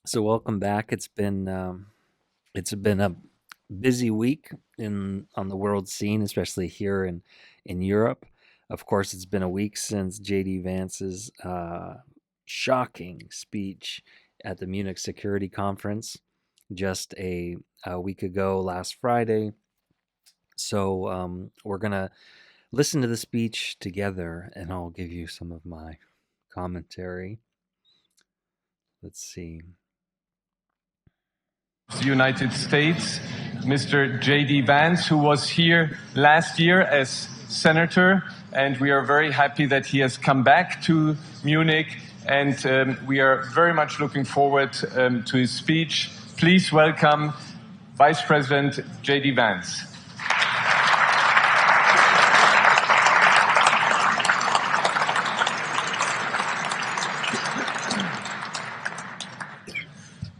So welcome back. It's been a busy week in on the world scene, especially here in Europe. Of course, it's been a week since JD Vance's shocking speech at the Munich Security Conference just a week ago, last Friday. So we're gonna listen to the speech together, and I'll give you some of my commentary. Let's see. The United States, Mr. JD Vance, who was here last year as senator, and we are very happy that he has come back to Munich, and we are very much looking forward to his speech. Please welcome Vice President JD Vance.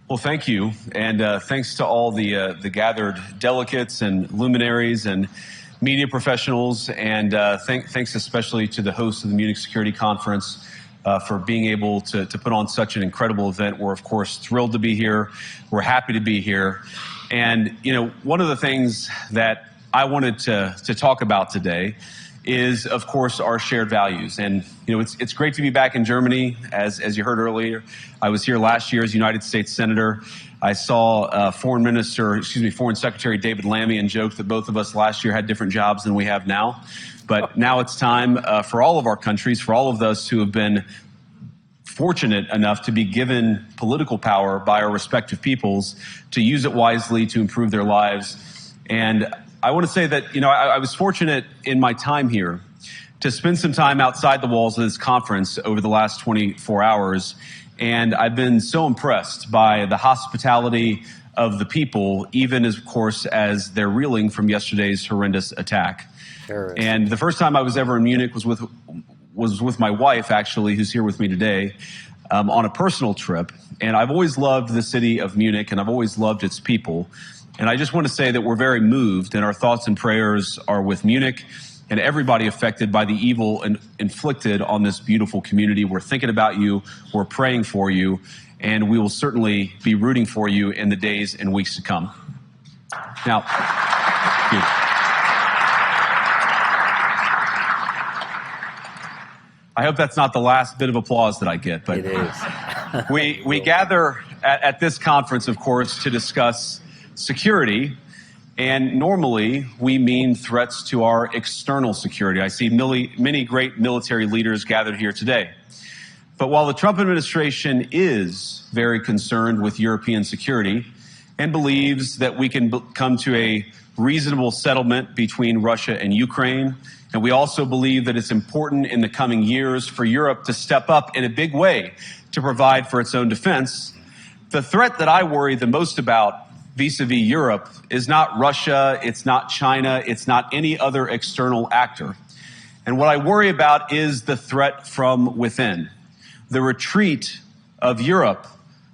Well, thank you, and thanks to all the gathered delegates and luminaries and media professionals, and thanks especially to the host of the Munich Security Conference for being able to put on such an incredible event. We're, of course, thrilled to be here. We're happy to be here. And, you know, one of the things that I wanted to talk about today is, of course, our shared values. And, you know, it's great to be back in Germany. As you heard earlier, I was here last year as United States Senator. I saw Foreign Secretary David Lammy and joked that both of us last year had different jobs than we have now. But now it's time for all of our countries, for all of us who have been fortunate enough to be given political power by our respective peoples, to use it wisely to improve their lives. And I want to say that, you know, I was fortunate in my time here to spend some time outside the walls of this conference over the last 24 hours. And I've been so impressed by the hospitality of the people, even as, of course, as they're reeling from yesterday's horrendous attack. And the first time I was ever in Munich was with my wife, actually, who's here with me today, on a personal trip. And I've always loved the city of Munich, and I've always loved its people. And I just want to say that we're very moved, and our thoughts and prayers are with Munich and everybody affected by the evil inflicted on this beautiful community. We're thinking about you, we're praying for you, and we will certainly be rooting for you in the days and weeks to come. Now, I hope that's not the last bit of applause that I get, but it is. we gather at this conference, of course, to discuss security, and normally we mean threats to our external security. I see many great military leaders gathered here today. But while the Trump administration is very concerned with European security and believes that we can come to a reasonable settlement between Russia and Ukraine, and we also believe that it's important in the coming years for Europe to step up in a big way to provide for its own defense, the threat that I worry the most about vis-a-vis Europe is not Russia, it's not China, it's not any other external actor. And what I worry about is the threat from within, the retreat of Europe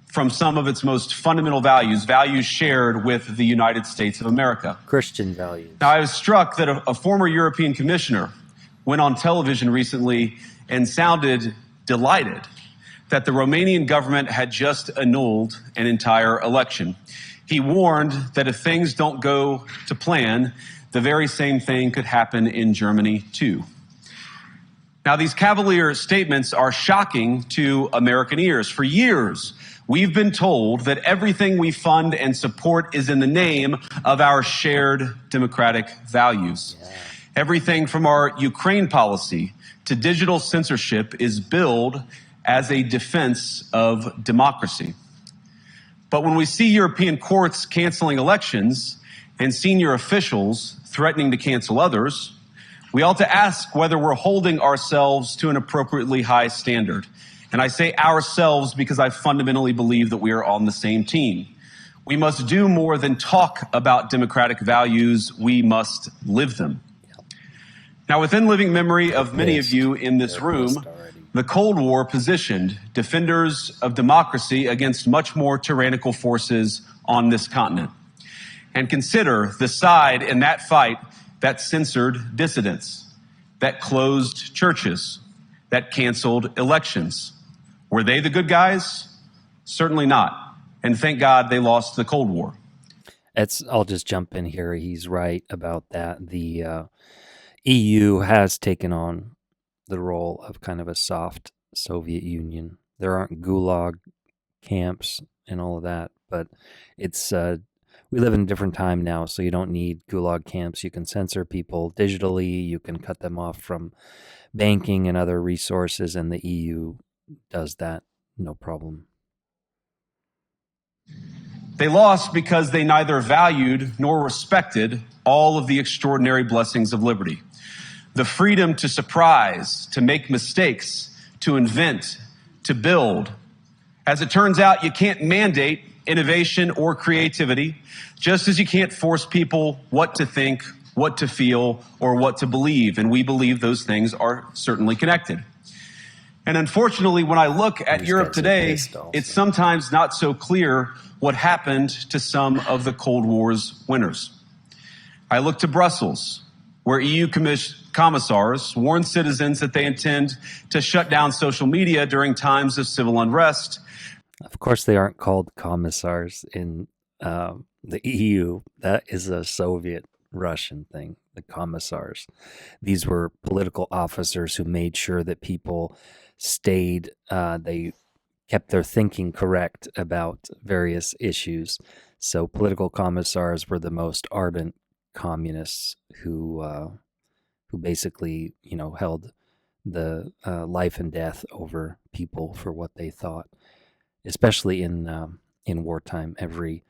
from some of its most fundamental values, values shared with the United States of America. Christian values. Now, I was struck that a former European commissioner went on television recently and sounded delighted that the Romanian government had just annulled an entire election. He warned that if things don't go to plan, the very same thing could happen in Germany too. Now, these cavalier statements are shocking to American ears. For years, we've been told that everything we fund and support is in the name of our shared democratic values. Yeah. Everything from our Ukraine policy to digital censorship is billed as a defense of democracy. But when we see European courts canceling elections and senior officials threatening to cancel others, we ought to ask whether we're holding ourselves to an appropriately high standard. And I say ourselves because I fundamentally believe that we are on the same team. We must do more than talk about democratic values. We must live them. Now, within living memory of many of you in this room, the Cold War positioned defenders of democracy against much more tyrannical forces on this continent. And consider the side in that fight that censored dissidents, that closed churches, that canceled elections. Were they the good guys? Certainly not. And thank God they lost the Cold War. I'll just jump in here. He's right about that. The EU has taken on the role of kind of a soft Soviet Union. There aren't gulag camps and all of that, but it's we live in a different time now, so you don't need gulag camps. You can censor people digitally. You can cut them off from banking and other resources, and the EU does that no problem. They lost because they neither valued nor respected all of the extraordinary blessings of liberty. The freedom to surprise, to make mistakes, to invent, to build. As it turns out, you can't mandate innovation or creativity, just as you can't force people what to think, what to feel, or what to believe. And we believe those things are certainly connected. And unfortunately, when I look at Europe today, it's sometimes not so clear what happened to some of the Cold War's winners. I look to Brussels, where EU commissars warn citizens that they intend to shut down social media during times of civil unrest. Of course, they aren't called commissars in the EU. That is a Soviet Russian thing, the commissars. These were political officers who made sure that people stayed, they kept their thinking correct about various issues. So political commissars were the most ardent communists who basically, held the life and death over people for what they thought. Especially in wartime, every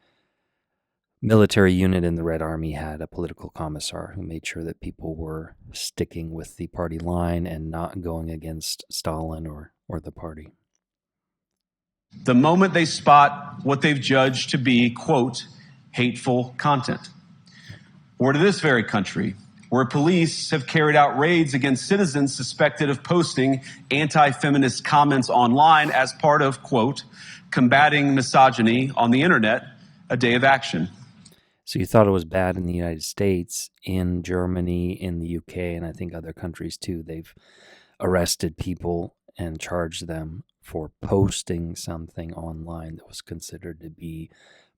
military unit in the Red Army had a political commissar who made sure that people were sticking with the party line and not going against Stalin or the party. The moment they spot what they've judged to be, quote, hateful content. Or to this very country, where police have carried out raids against citizens suspected of posting anti-feminist comments online as part of, quote, combating misogyny on the internet, a day of action. So you thought it was bad in the United States, in Germany, in the UK, and I think other countries too. They've arrested people and charged them for posting something online that was considered to be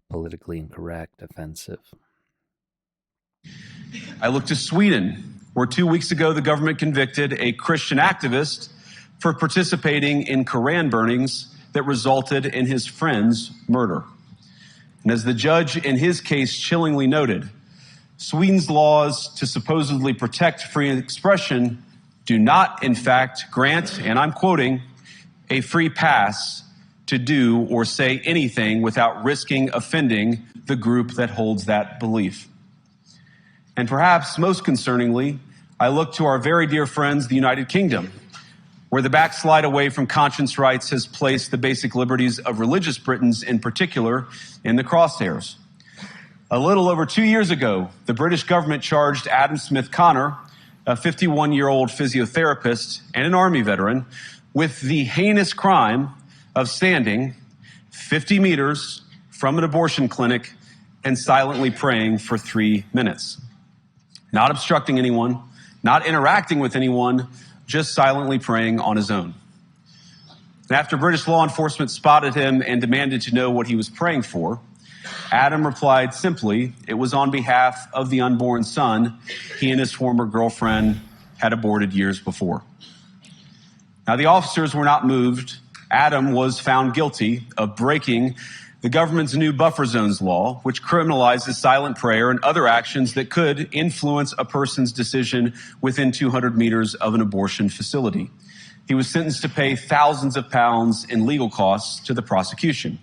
politically incorrect, offensive. I look to Sweden, where 2 weeks ago the government convicted a Christian activist for participating in Koran burnings that resulted in his friend's murder. And as the judge in his case chillingly noted, Sweden's laws to supposedly protect free expression do not, in fact, grant, and I'm quoting, a free pass to do or say anything without risking offending the group that holds that belief. And perhaps most concerningly, I look to our very dear friends, the United Kingdom, where the backslide away from conscience rights has placed the basic liberties of religious Britons in particular in the crosshairs. A little over 2 years ago, the British government charged Adam Smith Connor, a 51-year-old physiotherapist and an Army veteran, with the heinous crime of standing 50 meters from an abortion clinic and silently praying for 3 minutes. Not obstructing anyone, not interacting with anyone, just silently praying on his own. And after British law enforcement spotted him and demanded to know what he was praying for, Adam replied simply, it was on behalf of the unborn son he and his former girlfriend had aborted years before. Now, the officers were not moved. Adam was found guilty of breaking the government's new buffer zones law, which criminalizes silent prayer and other actions that could influence a person's decision within 200 meters of an abortion facility. He was sentenced to pay thousands of pounds in legal costs to the prosecution.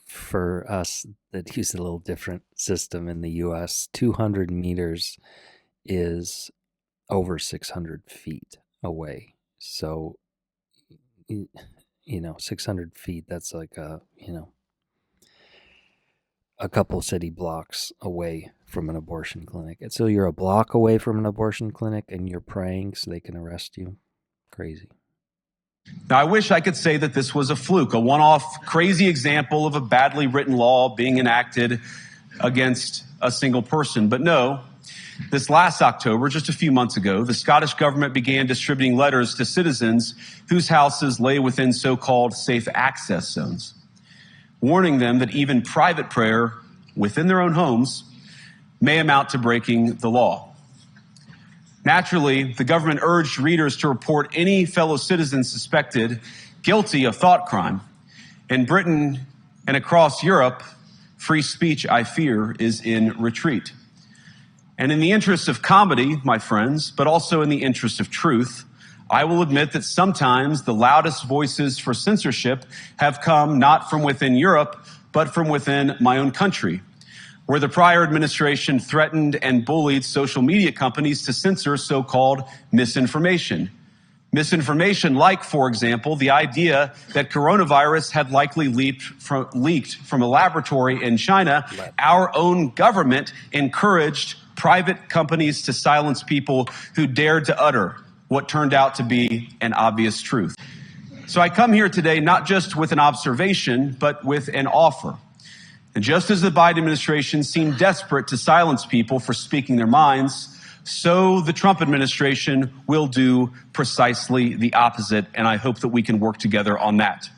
For us that use a little different system in the U.S., 200 meters is over 600 feet away. So, 600 feet, that's like a couple city blocks away from an abortion clinic. And so you're a block away from an abortion clinic and you're praying so they can arrest you. Crazy. Now, I wish I could say that this was a fluke, a one-off crazy example of a badly written law being enacted against a single person. But no, This last October, just a few months ago, the Scottish government began distributing letters to citizens whose houses lay within so-called safe access zones, warning them that even private prayer within their own homes may amount to breaking the law. Naturally, the government urged readers to report any fellow citizens suspected guilty of thought crime. In Britain and across Europe, free speech, I fear, is in retreat. And in the interest of comedy, my friends, but also in the interest of truth, I will admit that sometimes the loudest voices for censorship have come not from within Europe, but from within my own country, where the prior administration threatened and bullied social media companies to censor so-called misinformation. Misinformation like, for example, the idea that coronavirus had likely leaked from a laboratory in China. Our own government encouraged private companies to silence people who dared to utter what turned out to be an obvious truth. So I come here today not just with an observation, but with an offer. And just as the Biden administration seemed desperate to silence people for speaking their minds, so the Trump administration will do precisely the opposite, and I hope that we can work together on that.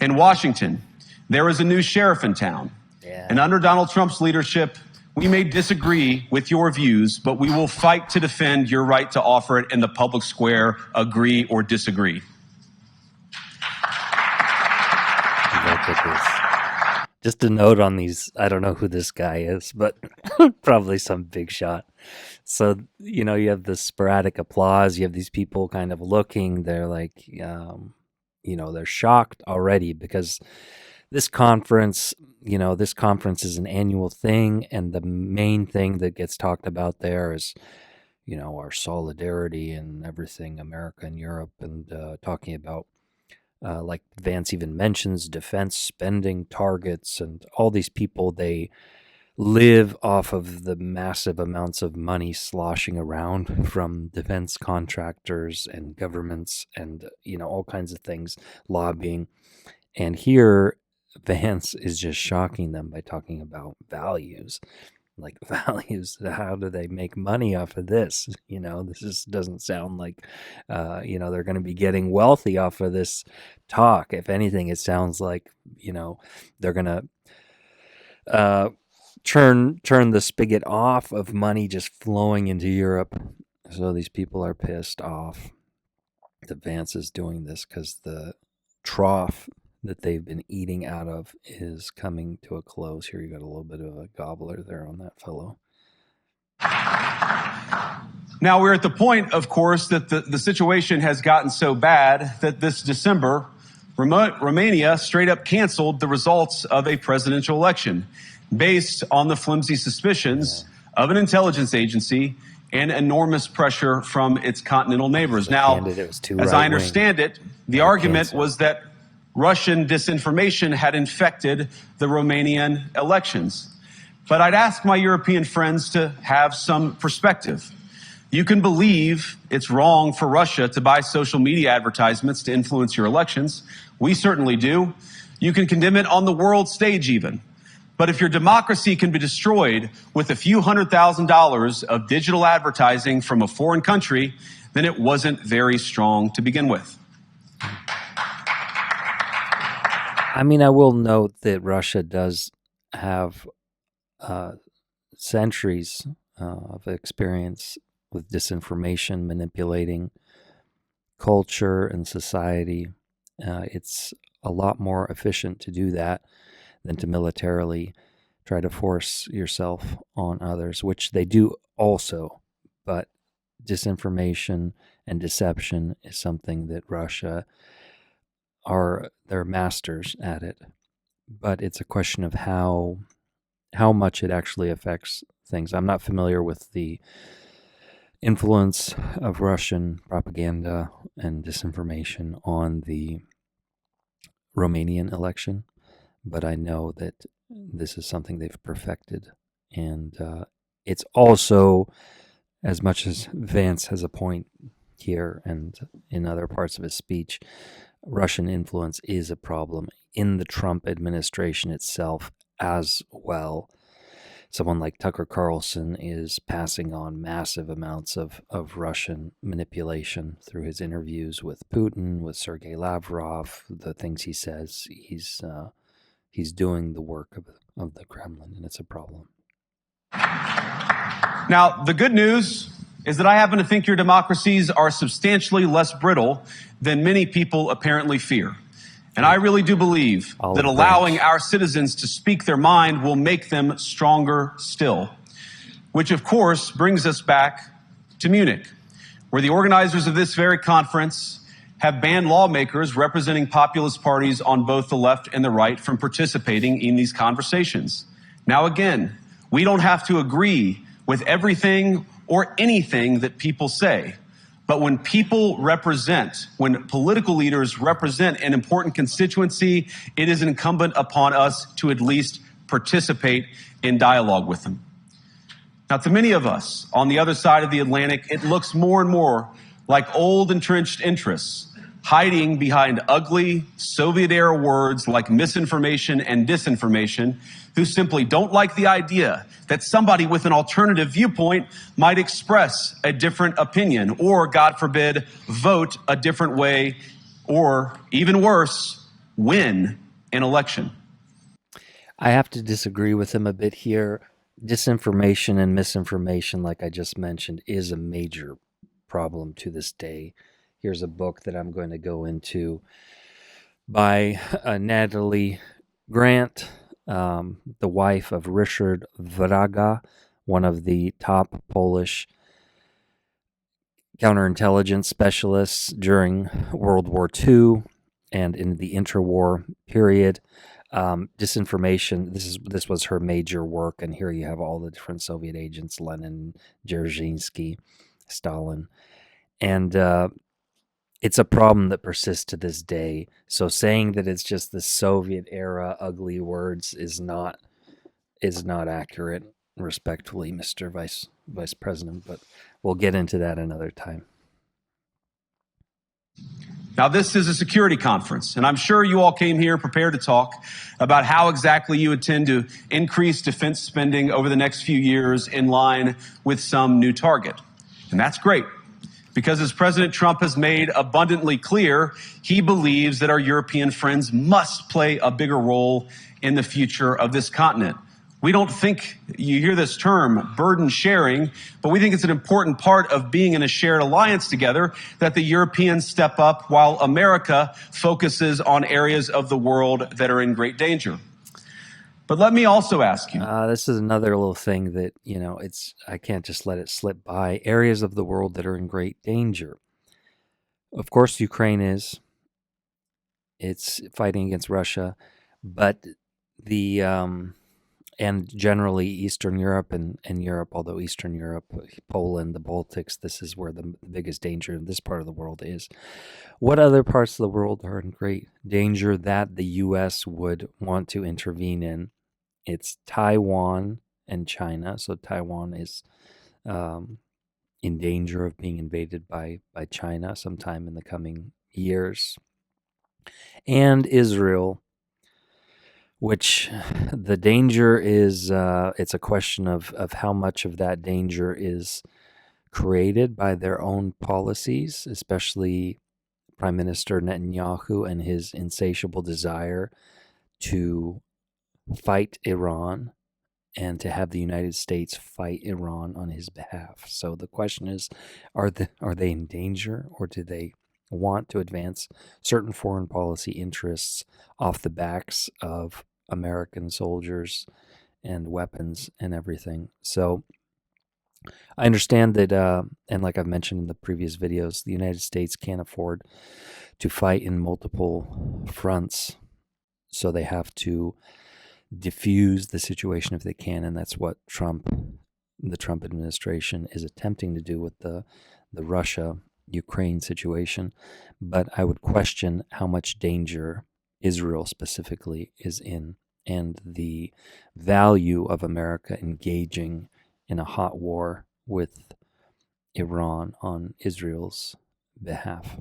In Washington, there is a new sheriff in town, and under Donald Trump's leadership, we may disagree with your views, but we will fight to defend your right to offer it in the public square, agree or disagree. Look at this. Just a note on these, I don't know who this guy is, but probably some big shot. So, you know, you have this sporadic applause. You have these people kind of looking. They're like, they're shocked already because this conference is an annual thing. And the main thing that gets talked about there is, our solidarity and everything, America and Europe, and talking about, like Vance even mentions, defense spending targets, and all these people, they live off of the massive amounts of money sloshing around from defense contractors and governments and, all kinds of things, lobbying. And here, Vance is just shocking them by talking about values. Like, values, how do they make money off of this? This just doesn't sound like, they're going to be getting wealthy off of this talk. If anything, it sounds like, they're going to turn the spigot off of money just flowing into Europe. So these people are pissed off that Vance is doing this because the trough that they've been eating out of is coming to a close. Here you got a little bit of a gobbler there on that fellow. Now we're at the point, of course, that the situation has gotten so bad that this December, Romania straight up canceled the results of a presidential election based on the flimsy suspicions of an intelligence agency and enormous pressure from its continental neighbors. Now, as I understand it, the argument was that Russian disinformation had infected the Romanian elections. But I'd ask my European friends to have some perspective. You can believe it's wrong for Russia to buy social media advertisements to influence your elections. We certainly do. You can condemn it on the world stage even. But if your democracy can be destroyed with a few $100,000 of digital advertising from a foreign country, then it wasn't very strong to begin with. I mean, I will note that Russia does have centuries of experience with disinformation, manipulating culture and society. It's a lot more efficient to do that than to militarily try to force yourself on others, which they do also. But disinformation and deception is something that Russia they're masters at it. But it's a question of how much it actually affects things. I'm not familiar with the influence of Russian propaganda and disinformation on the Romanian election, but I know that this is something they've perfected. And it's also, as much as Vance has a point here and in other parts of his speech, Russian influence is a problem in the Trump administration itself as well. someone like Tucker Carlson is passing on massive amounts of Russian manipulation through his interviews with Putin, with Sergei Lavrov, the things he says. He's doing the work of the Kremlin, and it's a problem. Now, the good news is that I happen to think your democracies are substantially less brittle than many people apparently fear. And I really do believe that allowing our citizens to speak their mind will make them stronger still. Which, of course, brings us back to Munich, where the organizers of this very conference have banned lawmakers representing populist parties on both the left and the right from participating in these conversations. Now, again, we don't have to agree with everything or anything that people say. But when people represent, when political leaders represent an important constituency, it is incumbent upon us to at least participate in dialogue with them. Now, to many of us on the other side of the Atlantic, it looks more and more like old entrenched interests hiding behind ugly Soviet-era words like misinformation and disinformation, who simply don't like the idea that somebody with an alternative viewpoint might express a different opinion or, God forbid, vote a different way or, even worse, win an election. I have to disagree with him a bit here. Disinformation and misinformation, like I just mentioned, is a major problem to this day. Here's a book that I'm going to go into by Natalie Grant, the wife of Richard Wraga, one of the top Polish counterintelligence specialists during World War II and in the interwar period. Disinformation, this was her major work, and here you have all the different Soviet agents, Lenin, Dzerzhinsky, Stalin, and it's a problem that persists to this day. So saying that it's just the Soviet era ugly words is not accurate, respectfully, Mr. Vice President, but we'll get into that another time. Now, this is a security conference, and I'm sure you all came here prepared to talk about how exactly you intend to increase defense spending over the next few years in line with some new target. And that's great, because as President Trump has made abundantly clear, he believes that our European friends must play a bigger role in the future of this continent. We don't think, you hear this term, burden sharing, but we think it's an important part of being in a shared alliance together that the Europeans step up while America focuses on areas of the world that are in great danger. But let me also ask you. This is another little thing that, I can't just let it slip by. Areas of the world that are in great danger. Of course, Ukraine is. It's fighting against Russia, but and generally Eastern Europe and Europe, although Eastern Europe, Poland, the Baltics, this is where the biggest danger in this part of the world is. What other parts of the world are in great danger that the U.S. would want to intervene in? It's Taiwan and China. So Taiwan is in danger of being invaded by China sometime in the coming years. And Israel, which the danger is, it's a question of how much of that danger is created by their own policies, especially Prime Minister Netanyahu and his insatiable desire to fight Iran and to have the United States fight Iran on his behalf. So the question is, are they in danger, or do they want to advance certain foreign policy interests off the backs of American soldiers and weapons and everything? So I understand that, and like I've mentioned in the previous videos, the United States can't afford to fight in multiple fronts, so they have to diffuse the situation if they can, and that's what the Trump administration is attempting to do with the Russia-Ukraine situation. But I would question how much danger Israel specifically is in, and the value of America engaging in a hot war with Iran on Israel's behalf.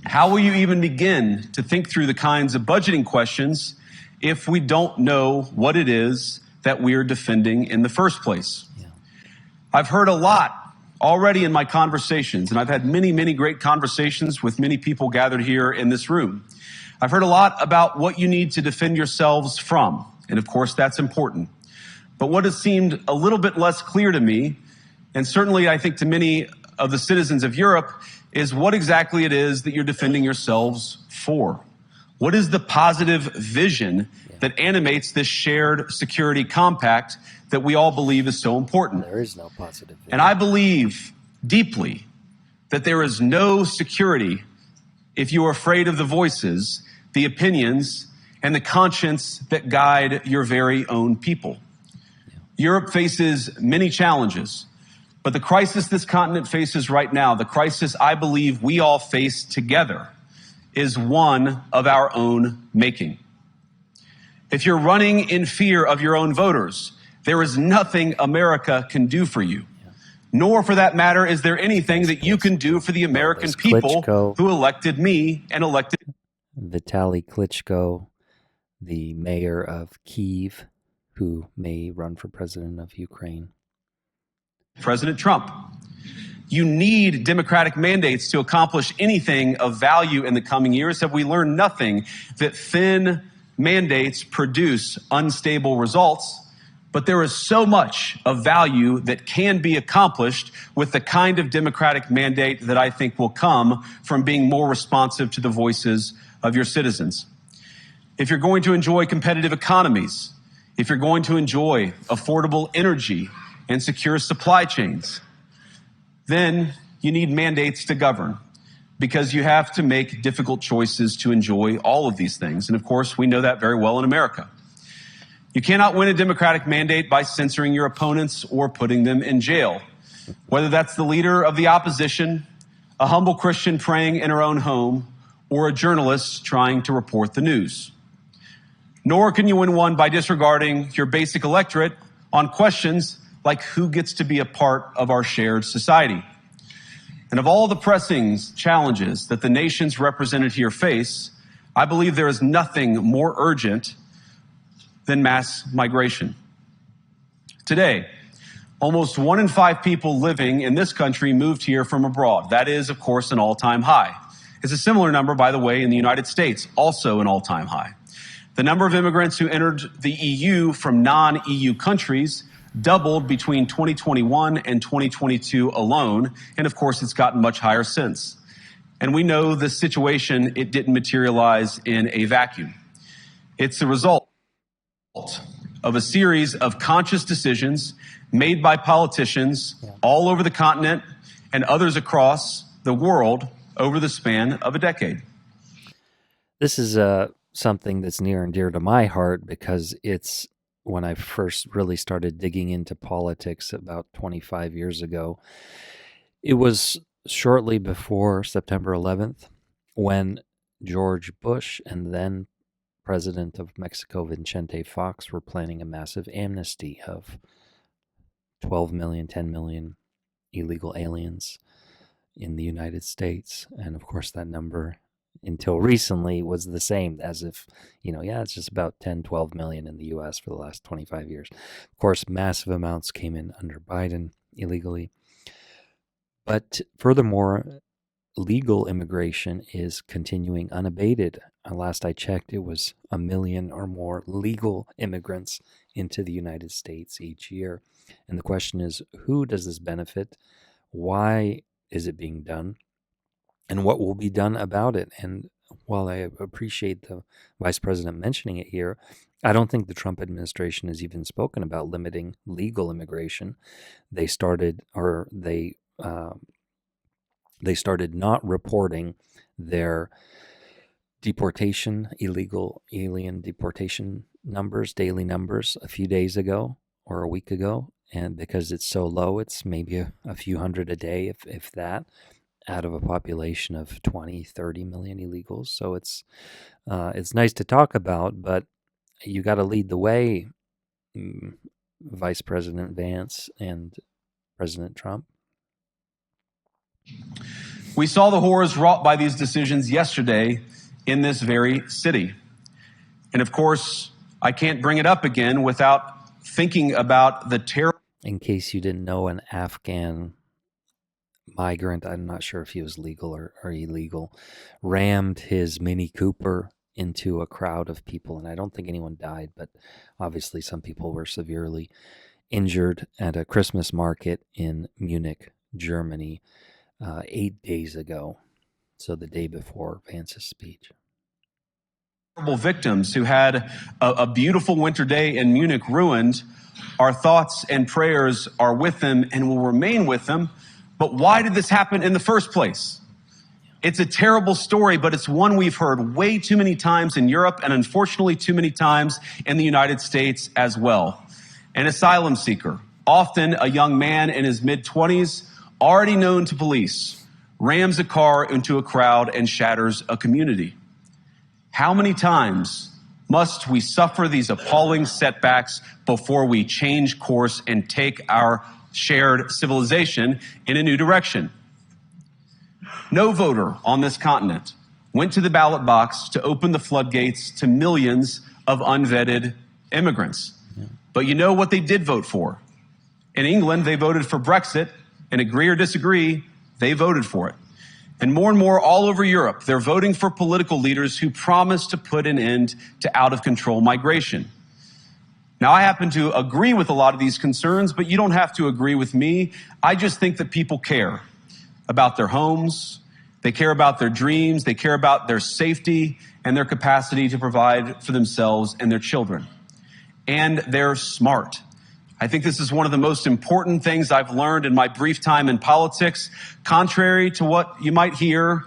How will you even begin to think through the kinds of budgeting questions if we don't know what it is that we're defending in the first place. Yeah. I've heard a lot already in my conversations, and I've had many, many great conversations with many people gathered here in this room. I've heard a lot about what you need to defend yourselves from, and of course that's important. But what has seemed a little bit less clear to me, and certainly I think to many of the citizens of Europe, is what exactly it is that you're defending yourselves for. What is the positive vision that animates this shared security compact that we all believe is so important? There is no positive vision. And I believe deeply that there is no security if you are afraid of the voices, the opinions, and the conscience that guide your very own people. Europe faces many challenges, but the crisis this continent faces right now, the crisis I believe we all face together, is one of our own making. If you're running in fear of your own voters, there is nothing America can do for you. Nor, for that matter, is there anything that you can do for the American people who elected me and elected Vitaly Klitschko, the mayor of Kyiv, who may run for president of Ukraine. President Trump. You need democratic mandates to accomplish anything of value in the coming years. Have we learned nothing that thin mandates produce unstable results? But there is so much of value that can be accomplished with the kind of democratic mandate that I think will come from being more responsive to the voices of your citizens. If you're going to enjoy competitive economies, if you're going to enjoy affordable energy and secure supply chains, then you need mandates to govern, because you have to make difficult choices to enjoy all of these things. And of course, we know that very well in America. You cannot win a democratic mandate by censoring your opponents or putting them in jail, whether that's the leader of the opposition, a humble Christian praying in her own home, or a journalist trying to report the news. Nor can you win one by disregarding your basic electorate on questions like who gets to be a part of our shared society. And of all the pressing challenges that the nations represented here face, I believe there is nothing more urgent than mass migration. Today, almost 1 in 5 people living in this country moved here from abroad. That is, of course, an all-time high. It's a similar number, by the way, in the United States, also an all-time high. The number of immigrants who entered the EU from non-EU countries doubled between 2021 and 2022 alone, and of course it's gotten much higher since. And we know the situation, it didn't materialize in a vacuum. It's the result of a series of conscious decisions made by politicians all over the continent and others across the world over the span of a decade. This is something that's near and dear to my heart, because it's when I first really started digging into politics about 25 years ago. It was shortly before September 11th when George Bush and then President of Mexico, Vicente Fox, were planning a massive amnesty of 12 million, 10 million illegal aliens in the United States. And of course, that number until recently was the same, as if, it's just about 10, 12 million in the U.S. for the last 25 years. Of course, massive amounts came in under Biden illegally. But furthermore, legal immigration is continuing unabated. Last I checked, it was 1 million or more legal immigrants into the United States each year. And the question is, who does this benefit? Why is it being done? And what will be done about it? And while I appreciate the vice president mentioning it here, I don't think the Trump administration has even spoken about limiting legal immigration. They started not reporting their illegal alien deportation numbers, daily numbers, a few days ago or a week ago. And because it's so low, it's maybe a few hundred a day, if that, out of a population of 20, 30 million illegals. So it's nice to talk about, but you got to lead the way, Vice President Vance and President Trump. We saw the horrors wrought by these decisions yesterday in this very city. And of course, I can't bring it up again without thinking about the terror. In case you didn't know, an Afghan migrant, I'm not sure if he was legal or illegal, rammed his Mini Cooper into a crowd of people. And I don't think anyone died, but obviously some people were severely injured at a Christmas market in Munich, Germany, 8 days ago. So the day before Vance's speech. Victims who had a beautiful winter day in Munich ruined. Our thoughts and prayers are with them and will remain with them. But why did this happen in the first place? It's a terrible story, but it's one we've heard way too many times in Europe and unfortunately too many times in the United States as well. An asylum seeker, often a young man in his mid-20s, already known to police, rams a car into a crowd and shatters a community. How many times must we suffer these appalling setbacks before we change course and take our shared civilization in a new direction? No voter on this continent went to the ballot box to open the floodgates to millions of unvetted immigrants. But you know what they did vote for? In England, they voted for Brexit, and agree or disagree, they voted for it. And more all over Europe, they're voting for political leaders who promise to put an end to out-of-control migration. Now, I happen to agree with a lot of these concerns, but you don't have to agree with me. I just think that people care about their homes, they care about their dreams, they care about their safety and their capacity to provide for themselves and their children. And they're smart. I think this is one of the most important things I've learned in my brief time in politics. Contrary to what you might hear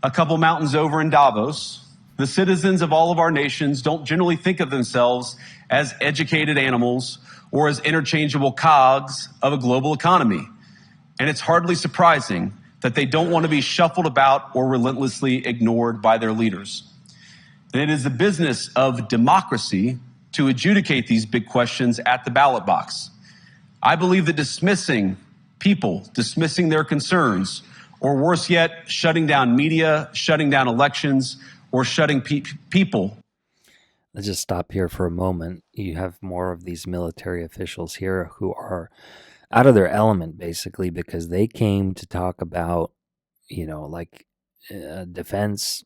a couple mountains over in Davos, the citizens of all of our nations don't generally think of themselves as educated animals or as interchangeable cogs of a global economy. And it's hardly surprising that they don't want to be shuffled about or relentlessly ignored by their leaders. And it is the business of democracy to adjudicate these big questions at the ballot box. I believe that dismissing people, dismissing their concerns, or worse yet, shutting down media, shutting down elections, or shutting people. Let's just stop here for a moment. You have more of these military officials here who are out of their element, basically, because they came to talk about, defense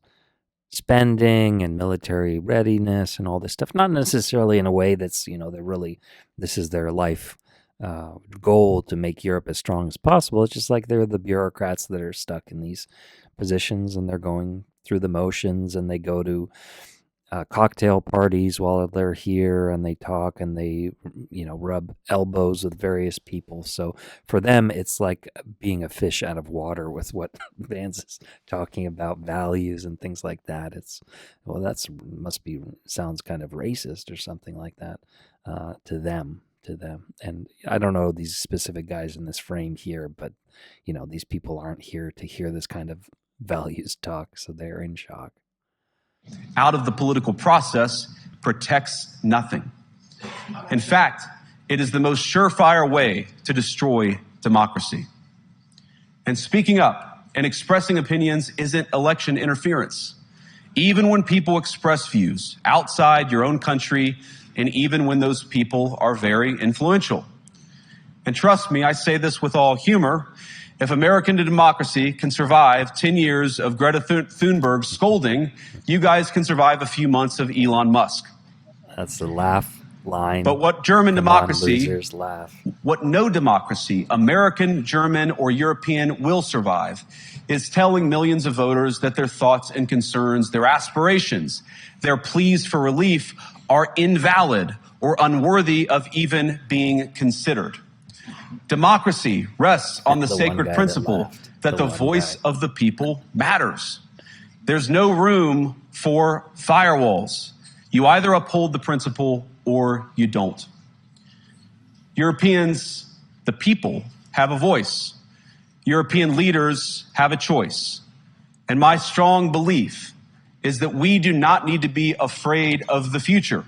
spending and military readiness and all this stuff. Not necessarily in a way that's, this is their life goal to make Europe as strong as possible. It's just like they're the bureaucrats that are stuck in these positions and they're going through the motions, and they go to cocktail parties while they're here, and they talk and they, rub elbows with various people. So for them, it's like being a fish out of water with what Vance is talking about, values and things like that. Sounds kind of racist or something like that to them. And I don't know these specific guys in this frame here, but these people aren't here to hear this kind of values talk, so they're in shock. Out of the political process protects nothing. In fact, it is the most surefire way to destroy democracy. And speaking up and expressing opinions isn't election interference. Even when people express views outside your own country, and even when those people are very influential. And trust me, I say this with all humor. If American democracy can survive 10 years of Greta Thunberg scolding, you guys can survive a few months of Elon Musk. That's the laugh line. But what German democracy, laugh. What no democracy, American, German, or European, will survive is telling millions of voters that their thoughts and concerns, their aspirations, their pleas for relief are invalid or unworthy of even being considered. Democracy rests on the sacred principle that the voice of the people matters. There's no room for firewalls. You either uphold the principle or you don't. Europeans, the people, have a voice. European leaders have a choice. And my strong belief is that we do not need to be afraid of the future.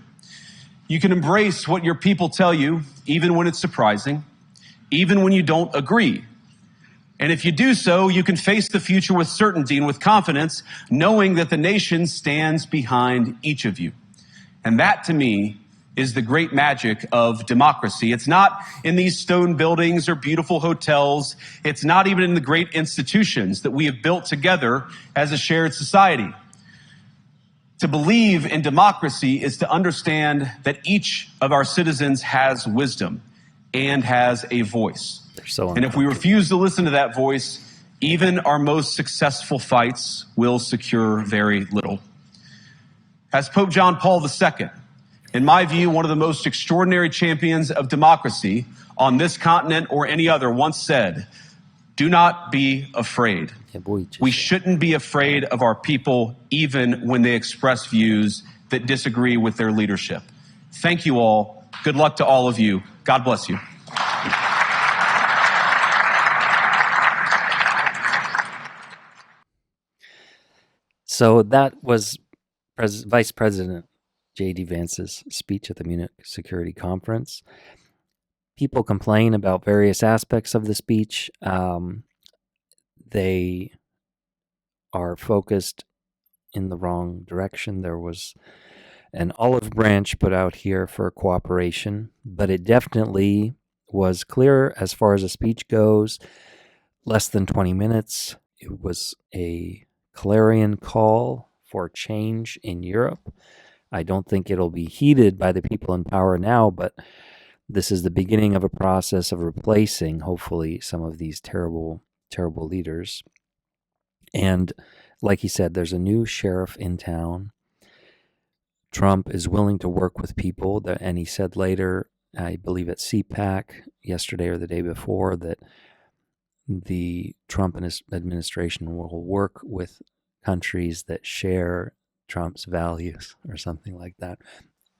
You can embrace what your people tell you, even when it's surprising, even when you don't agree. And if you do so, you can face the future with certainty and with confidence, knowing that the nation stands behind each of you. And that, to me, is the great magic of democracy. It's not in these stone buildings or beautiful hotels. It's not even in the great institutions that we have built together as a shared society. To believe in democracy is to understand that each of our citizens has wisdom and has a voice. And if we refuse to listen to that voice, even our most successful fights will secure very little. As Pope John Paul II, in my view, one of the most extraordinary champions of democracy on this continent or any other, once said, "Do not be afraid." We shouldn't be afraid of our people, even when they express views that disagree with their leadership. Thank you all. Good luck to all of you. God bless you. So that was Vice President JD Vance's speech at the Munich Security Conference. People complain about various aspects of the speech. They are focused in the wrong direction. There was an olive branch put out here for cooperation, but it definitely was clear as far as a speech goes. Less than 20 minutes. It was a clarion call for change in Europe. I don't think it'll be heeded by the people in power now, but this is the beginning of a process of replacing, hopefully, some of these terrible, terrible leaders. And like he said, there's a new sheriff in town. Trump is willing to work with people, and he said later, I believe at CPAC yesterday or the day before, that the Trump and his administration will work with countries that share Trump's values or something like that.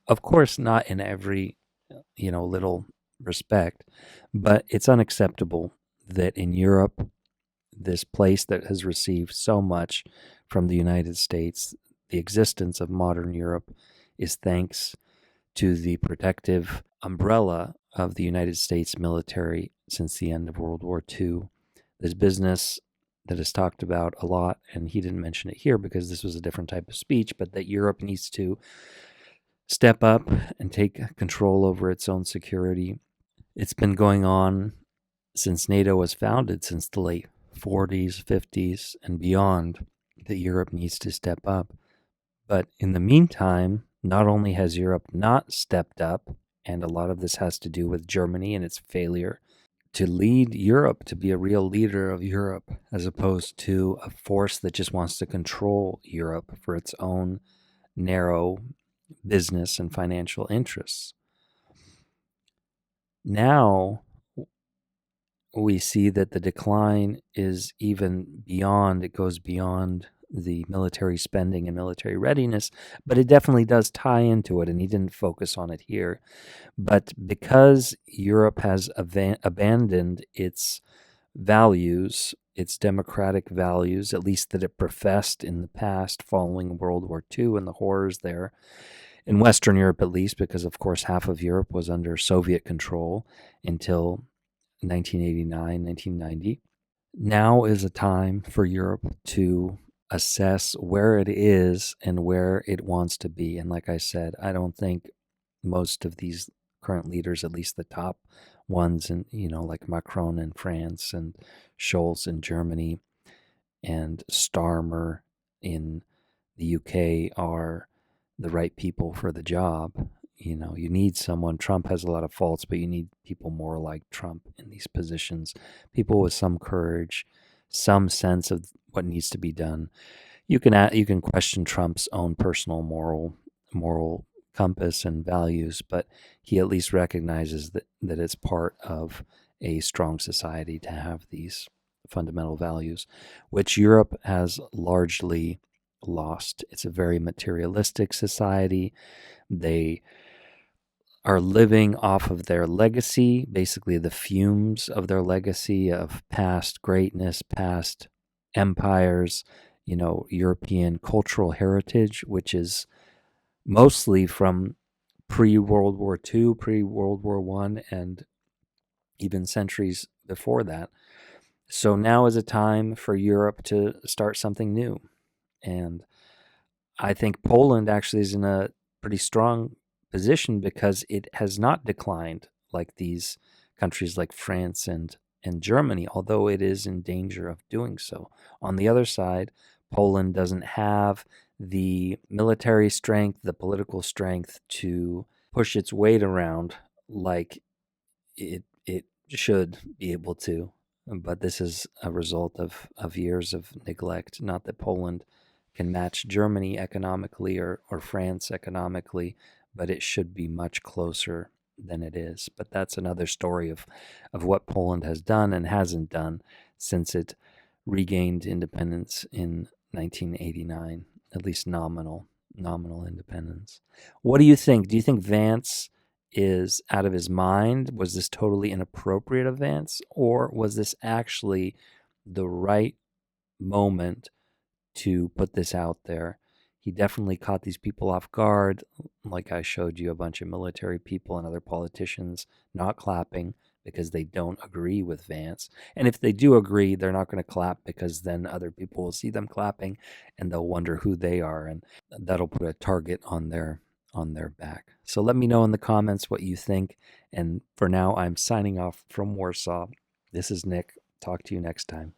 Of course, not in every, little respect, but it's unacceptable that in Europe, this place that has received so much from the United States, the existence of modern Europe is thanks to the protective umbrella of the United States military since the end of World War II. This business that is talked about a lot, and he didn't mention it here because this was a different type of speech, but that Europe needs to step up and take control over its own security. It's been going on since NATO was founded, since the late 40s, 50s, and beyond, that Europe needs to step up. But in the meantime, not only has Europe not stepped up, and a lot of this has to do with Germany and its failure to lead Europe, to be a real leader of Europe, as opposed to a force that just wants to control Europe for its own narrow business and financial interests. Now we see that the decline is even beyond, it goes beyond the military spending and military readiness, but it definitely does tie into it, and he didn't focus on it here. But because Europe has abandoned its values, its democratic values, at least that it professed in the past following World War II and the horrors there, in Western Europe at least, because of course half of Europe was under Soviet control until 1989, 1990. Now is a time for Europe to assess where it is and where it wants to be. And like I said, I don't think most of these current leaders, at least the top ones, and like Macron in France and Scholz in Germany and Starmer in the UK, are the right people for the job. You need someone. Trump has a lot of faults, but you need people more like Trump in these positions. People with some courage, some sense of what needs to be done. You can question Trump's own personal moral compass and values, but he at least recognizes that it's part of a strong society to have these fundamental values, which Europe has largely lost. It's a very materialistic society. They are living off of their legacy, basically the fumes of their legacy of past greatness, past empires, European cultural heritage, which is mostly from pre-World War II, pre-World War I, and even centuries before that. So now is a time for Europe to start something new. And I think Poland actually is in a pretty strong position because it has not declined like these countries like France and Germany, although it is in danger of doing so. On the other side, Poland doesn't have the military strength, the political strength to push its weight around like it should be able to. But this is a result of years of neglect. Not that Poland can match Germany economically or France economically, but it should be much closer than it is. But that's another story of what Poland has done and hasn't done since it regained independence in 1989, at least nominal independence. What do you think? Do you think Vance is out of his mind? Was this totally inappropriate of Vance, or was this actually the right moment to put this out there? He definitely caught these people off guard. Like I showed you, a bunch of military people and other politicians not clapping because they don't agree with Vance. And if they do agree, they're not going to clap because then other people will see them clapping and they'll wonder who they are, and that'll put a target on their back. So let me know in the comments what you think. And for now, I'm signing off from Warsaw. This is Nick. Talk to you next time.